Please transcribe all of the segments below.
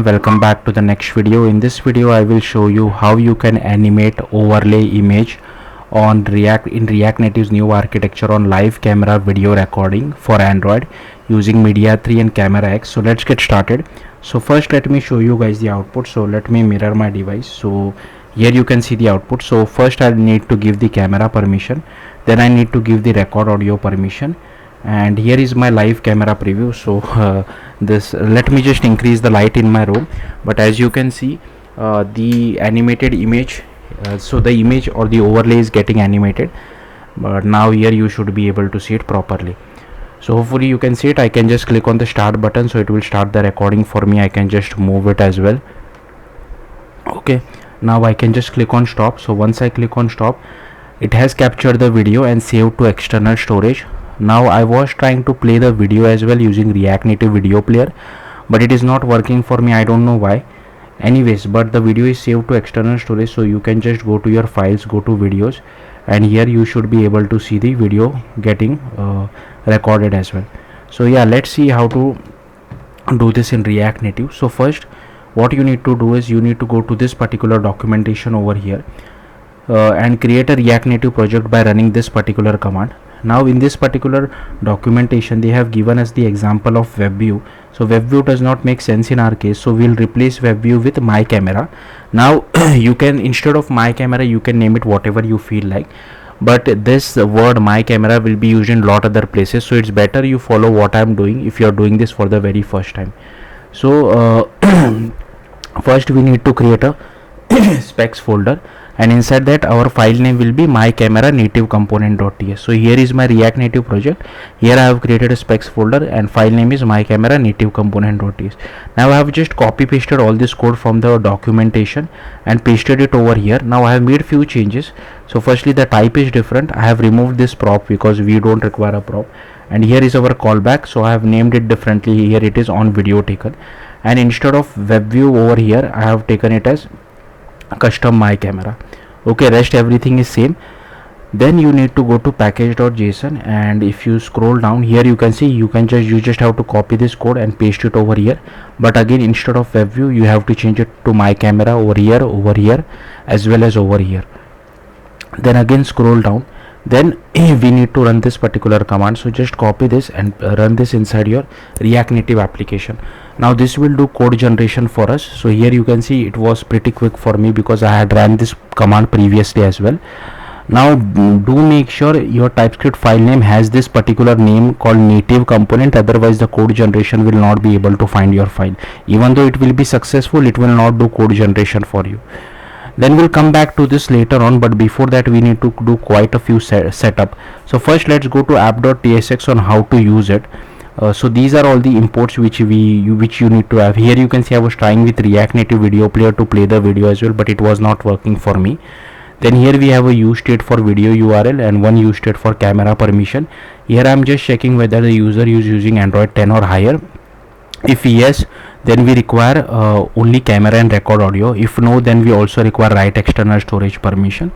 Welcome back to the next video. In this video I will show you how you can animate overlay image on React Native's new architecture on live camera video recording for Android using Media 3 and Camera X. So let's get started. So first let me show you guys the output. So let me mirror my device. So here you can see the output. So first I need to give the camera permission, then I need to give the record audio permission, and here is my live camera preview. So let me just increase the light in my room. But as you can see, the animated image, so the image or the overlay is getting animated, but now here you should be able to see it properly. So hopefully you can see it. I can just click on the start button, so it will start the recording for me. I can just move it as well. Okay, now I can just click on stop. So once I click on stop, it has captured the video and saved to external storage. Now I was trying to play the video as well using React Native video player, but it is not working for me. I don't know why. Anyways, but the video is saved to external storage, so you can just go to your files, go to videos, and here you should be able to see the video getting recorded as well. So yeah, let's see how to do this in React Native. So first what you need to do is you need to go to this particular documentation over here and create a React Native project by running this particular command. Now in this particular documentation they have given us the example of web view. So web view does not make sense in our case, so we'll replace web view with my camera. Now you can, instead of my camera, you can name it whatever you feel like, but this word my camera will be used in lot other places, so it's better you follow what I'm doing if you're doing this for the very first time. So first we need to create a specs folder, and inside that our file name will be my camera native component.ts. So here is my React Native project. Here I have created a specs folder and file name is my camera native component.ts. Now I have just copy pasted all this code from the documentation and pasted it over here. Now I have made few changes. So firstly, the type is different. I have removed this prop because we don't require a prop, and here is our callback. So I have named it differently. Here it is on video taken, and instead of web view over here I have taken it as custom my camera. Okay, rest everything is same. Then you need to go to package.json, and if you scroll down here you can see you just have to copy this code and paste it over here. But again, instead of web view you have to change it to my camera over here as well as over here. Then again scroll down, then we need to run this particular command. So just copy this and run this inside your React Native application. Now this will do code generation for us. So here you can see it was pretty quick for me because I had ran this command previously as well. Now do make sure your TypeScript file name has this particular name called native component, otherwise the code generation will not be able to find your file. Even though it will be successful, it will not do code generation for you. Then we'll come back to this later on, but before that we need to do quite a few setup. So first let's go to app.tsx on how to use it. So these are all the imports which you need to have. Here you can see I was trying with React Native video player to play the video as well, but it was not working for me. Then here we have a use state for video URL and one use state for camera permission. Here I am just checking whether the user is using Android 10 or higher. If yes, then we require only camera and record audio. If no, then we also require write external storage permission,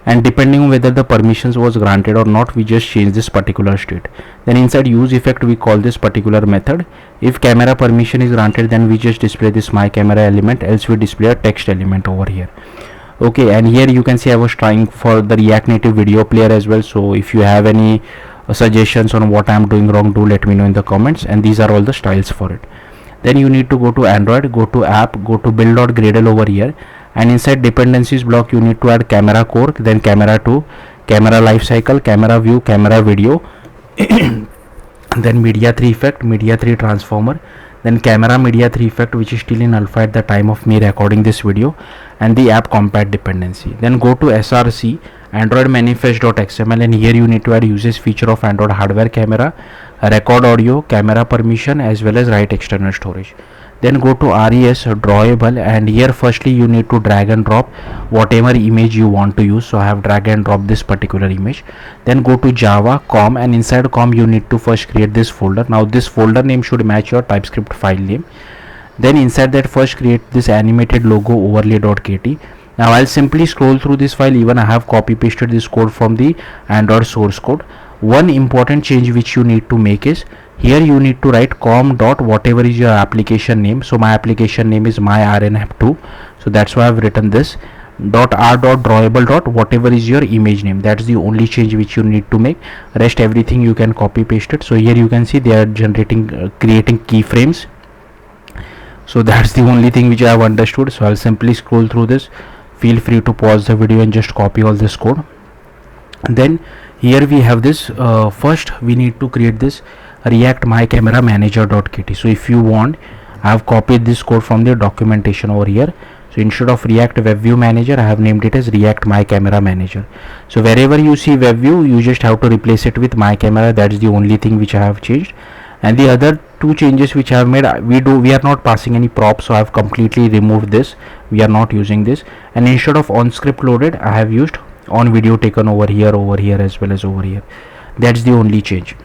and depending on whether the permissions was granted or not, we just change this particular state. Then inside use effect we call this particular method. If camera permission is granted, then we just display this my camera element, else we display a text element over here. Okay, and here you can see I was trying for the React Native video player as well. So if you have any suggestions on what I am doing wrong, do let me know in the comments, and these are all the styles for it. Then you need to go to Android, go to app, go to build.gradle over here, and inside dependencies block you need to add camera core, then camera 2, camera lifecycle, camera view, camera video, then media 3 effect, media 3 transformer, then camera media 3 effect, which is still in alpha at the time of me recording this video, and the app compat dependency. Then go to src android manifest.xml, and here you need to add usage feature of Android hardware camera, record audio, camera permission, as well as write external storage. Then go to res drawable, and here firstly you need to drag and drop whatever image you want to use. So I have drag and drop this particular image. Then go to java com, and inside com you need to first create this folder. Now this folder name should match your TypeScript file name. Then inside that first create this animated logo overlay.kt. Now I'll simply scroll through this file. Even I have copy pasted this code from the Android source code. One important change which you need to make is Here you need to write com dot whatever is your application name. So my application name is my RNF2, so that's why I've written this dot r dot drawable dot whatever is your image name. That's the only change which you need to make. Rest everything you can copy paste it. So here you can see they are generating creating keyframes. So that's the only thing which I have understood. So I'll simply scroll through this. Feel free to pause the video and just copy all this code. And then here we have this first we need to create this react my camera manager.kt. So if you want, I have copied this code from the documentation over here. So instead of react web view manager, I have named it as react my camera manager. So wherever you see web view, you just have to replace it with my camera. That's the only thing which I have changed. And the other two changes which I have made, we are not passing any props, so I have completely removed this. We are not using this, and instead of on script loaded, I have used on video taken over here as well as over here. That's the only change.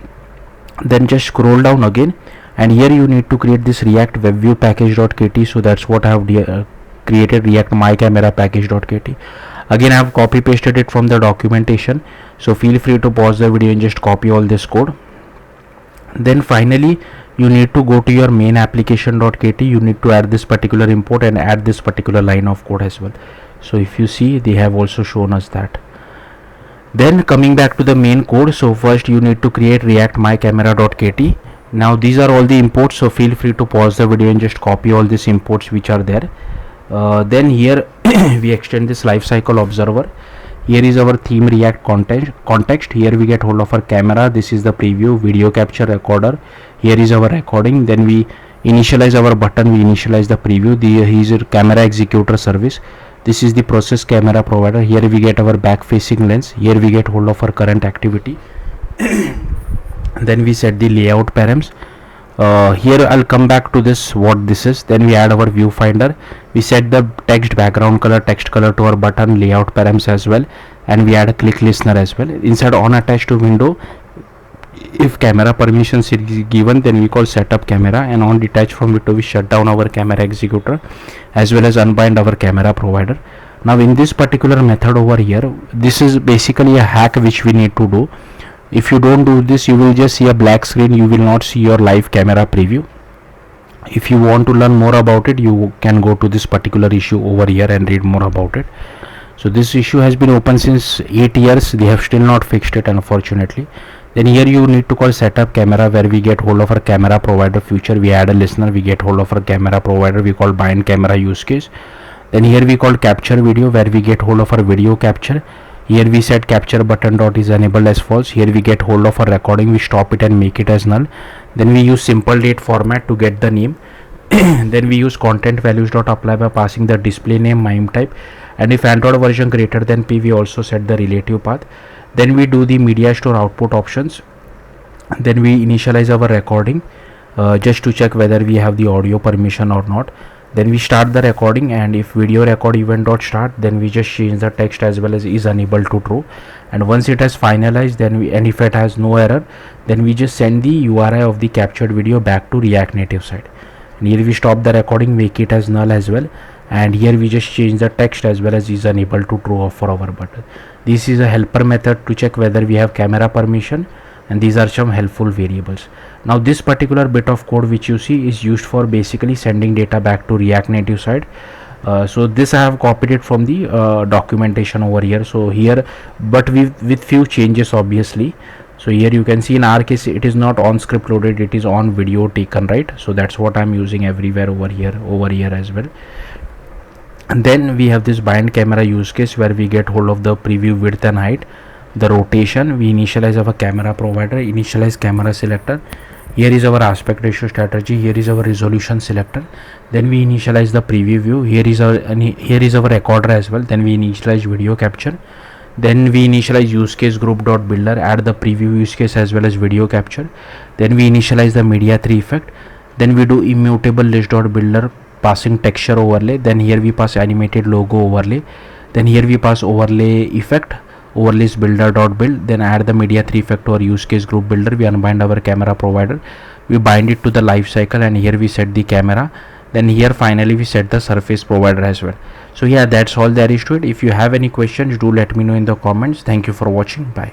Then just scroll down again, and here you need to create this react web view package.kt. So that's what I have created, react my camera package.kt. Again, I have copy pasted it from the documentation, so feel free to pause the video and just copy all this code. Then finally you need to go to your main application.kt. You need to add this particular import and add this particular line of code as well. So if you see, they have also shown us that. Then coming back to the main code, so first you need to create react my camera.kt. Now these are all the imports, so feel free to pause the video and just copy all these imports which are there. Then here we extend this lifecycle observer. Here is our theme react context. Here we get hold of our camera. This is the preview, video capture recorder. Here is our recording. Then we initialize our button. We initialize the preview. Here is your camera executor service. This is the process camera provider. Here we get our back facing lens. Here we get hold of our current activity. Then we set the layout params. Here I'll come back to this what this is. Then we add our viewfinder. We set the text background color, text color to our button layout params as well, and we add a click listener as well. Inside on attached to window, if camera permissions is given, then we call setup camera, and on detach from window we shut down our camera executor as well as unbind our camera provider. Now in this particular method over here, this is basically a hack which we need to do. If you don't do this, you will just see a black screen. You will not see your live camera preview. If you want to learn more about it, you can go to this particular issue over here and read more about it. So this issue has been open since 8 years. They have still not fixed it, unfortunately. Then here you need to call setup camera, where we get hold of our camera provider future. We add a listener. We get hold of our camera provider. We call bind camera use case. Then here we call capture video, where we get hold of our video capture. Here we set capture button dot is enabled as false. Here we get hold of our recording. We stop it and make it as null. Then we use simple date format to get the name. Then we use content values dot apply by passing the display name mime type, and if Android version greater than P, we also set the relative path. Then we do the media store output options. Then we initialize our recording just to check whether we have the audio permission or not. Then we start the recording, and if video record event dot start, then we just change the text as well as is unable to true. And once it has finalized, then and if it has no error, then we just send the URI of the captured video back to React Native side. And here we stop the recording, make it as null as well, and here we just change the text as well as is unable to true for our button. This is a helper method to check whether we have camera permission, and these are some helpful variables. Now this particular bit of code which you see is used for basically sending data back to React Native side. So this I have copied it from the documentation over here. So here, but with few changes obviously. So here you can see in our case it is not on script loaded, it is on video taken, right? So that's what I'm using everywhere over here as well. And then we have this bind camera use case, where we get hold of the preview width and height, the rotation. We initialize our camera provider, initialize camera selector. Here is our aspect ratio strategy. Here is our resolution selector. Then we initialize the preview view. Here is our recorder as well. Then we initialize video capture. Then we initialize use case group dot builder, add the preview use case as well as video capture. Then we initialize the media 3 effect. Then we do immutable list dot builder, passing texture overlay. Then here we pass animated logo overlay. Then here we pass overlay effect, overlays builder dot build. Then add the media 3 effect to our use case group builder. We unbind our camera provider, we bind it to the life cycle, and here we set the camera. Then here finally we set the surface provider as well. So yeah, that's all there is to it. If you have any questions, do let me know in the comments. Thank you for watching. Bye.